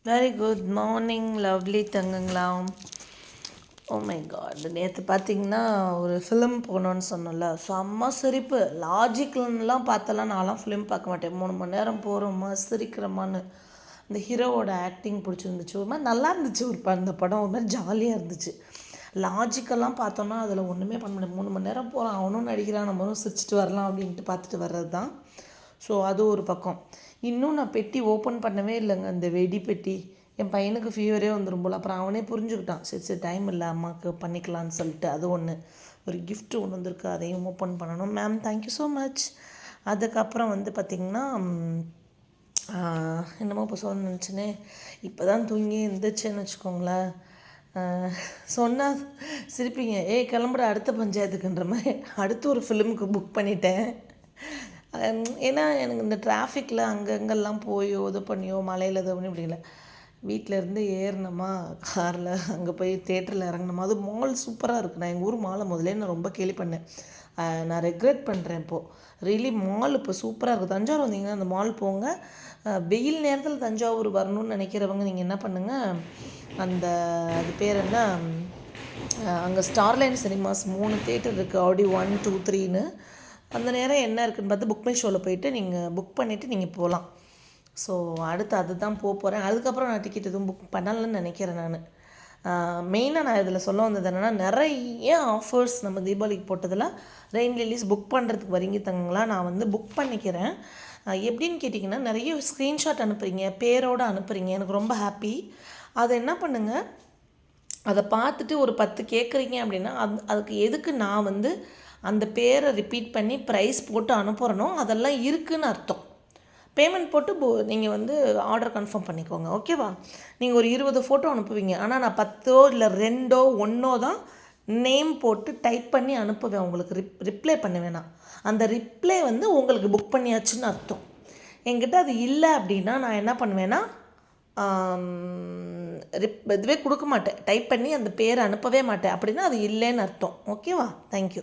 Very good morning lovely தங்கங்களா. Oh my God, நேற்று பார்த்தீங்கன்னா ஒரு ஃபிலிம் போகணுன்னு சொன்னோம்ல, செம்ம சிரிப்பு. லாஜிக்கல்லாம் பார்த்தலாம், நான்லாம் ஃபிலிம் பார்க்க மாட்டேன். 3 மணி நேரம் போகிறோமா சிரிக்கிறோமான்னு. இந்த ஹீரோவோட ஆக்டிங் பிடிச்சிருந்துச்சு, ஒரு மாதிரி நல்லா இருந்துச்சு. அந்த படம் ஒரு மாதிரி ஜாலியாக இருந்துச்சு. லாஜிக்கெல்லாம் பார்த்தோன்னா அதில் ஒன்றுமே பண்ண முடியாது. 3 மணி நேரம் போகிறோம், அவனும் நடிக்கிறான், நம்மளும் சிரிச்சிட்டு வரலாம் அப்படின்ட்டு பார்த்துட்டு வர்றது தான். ஸோ அது ஒரு பக்கம். இன்னும் நான் பெட்டி ஓப்பன் பண்ணவே இல்லைங்க, அந்த வெடி பெட்டி. என் பையனுக்கு ஃபீவரே வந்துடும் போல். அப்புறம் அவனே புரிஞ்சுக்கிட்டான், சரி சரி டைம் இல்லை அம்மாவுக்கு பண்ணிக்கலான்னு சொல்லிட்டு. அது ஒன்று, ஒரு கிஃப்ட் ஒன்று வந்திருக்கு, அதையும் ஓப்பன் பண்ணணும். Ma'am thank you so much. அதுக்கப்புறம் பார்த்திங்கன்னா என்னமோ இப்போ சொல்ல நினச்சினே, இப்போ தான் தூங்கி எழுந்திரிச்சேன்னு வச்சுக்கோங்களேன். சொன்னால் சிரிப்பீங்க, கிளம்புற அடுத்த பஞ்சாயத்துக்குன்ற மாதிரி அடுத்து ஒரு ஃபிலிமுக்கு புக் பண்ணிட்டேன். ஏன்னா எனக்கு இந்த டிராஃபிக்கில் அங்கங்கெல்லாம் போயோ இது பண்ணியோ மலையில் இது பண்ணி இப்படிங்கள, வீட்டிலேருந்து ஏறினோமா காரில் அங்கே போய் தேட்டரில் இறங்கினோமா. அது மால் சூப்பராக இருக்குது. நான் எங்கள் ஊர் மாலை முதலே நான் ரொம்ப கேலி பண்ணேன். நான் ரெக்ரெட் பண்ணுறேன் இப்போது. ரியலி மால் இப்போ சூப்பராக இருக்குது. தஞ்சாவூர் வந்தீங்கன்னா அந்த மால் போங்க. வெயில் நேரத்தில் தஞ்சாவூர் வரணும்னு நினைக்கிறவங்க நீங்கள் என்ன பண்ணுங்கள், அது பேர் என்ன, அங்கே ஸ்டார்லைன் சினிமாஸ் 3 தேட்டர் இருக்குது, ஆடி 1, 2, 3ன்னு. அந்த நேரம் என்ன இருக்குதுன்னு பார்த்து புக் மை ஷோவில் போயிட்டு நீங்கள் புக் பண்ணிவிட்டு நீங்கள் போகலாம். ஸோ அடுத்து அதுதான் போகிறேன். அதுக்கப்புறம் நான் டிக்கெட் எதுவும் புக் பண்ணலன்னு நினைக்கிறேன் நான். மெயினாக நான் இதில் சொல்ல வந்தது என்னென்னா, நிறைய ஆஃபர்ஸ் நம்ம தீபாவளிக்கு போட்டதில் ரெயின் லில்லிஸ் புக் பண்ணுறதுக்கு வரீங்க தங்களா. நான் புக் பண்ணிக்கிறேன். எப்படின்னு கேட்டிங்கன்னா, நிறைய ஸ்க்ரீன்ஷாட் அனுப்புகிறீங்க, பேரோடு அனுப்புகிறீங்க, எனக்கு ரொம்ப ஹாப்பி. அதை என்ன பண்ணுங்கள், அதை பார்த்துட்டு ஒரு 10 கேட்குறீங்க அப்படின்னா அதுக்கு எதுக்கு நான் அந்த பேரை ரிப்பீட் பண்ணி ப்ரைஸ் போட்டு அனுப்புகிறனோ அதெல்லாம் இருக்குதுன்னு அர்த்தம். பேமெண்ட் போட்டு நீங்கள் ஆர்டர் கன்ஃபார்ம் பண்ணிக்கோங்க, ஓகேவா. நீங்கள் ஒரு 20 ஃபோட்டோ அனுப்புவீங்க, ஆனால் நான் 10 இல்லை 2 1 தான் நேம் போட்டு டைப் பண்ணி அனுப்புவேன். உங்களுக்கு ரிப்ளை பண்ணுவேன் நான். அந்த ரிப்ளை உங்களுக்கு புக் பண்ணியாச்சுன்னு அர்த்தம். என்கிட்ட அது இல்லை அப்படின்னா நான் என்ன பண்ணுவேன்னா, இதுவே கொடுக்க மாட்டேன், டைப் பண்ணி அந்த பேரை அனுப்பவே மாட்டேன். அப்படின்னா அது இல்லைன்னு அர்த்தம், ஓகேவா. தேங்க்யூ.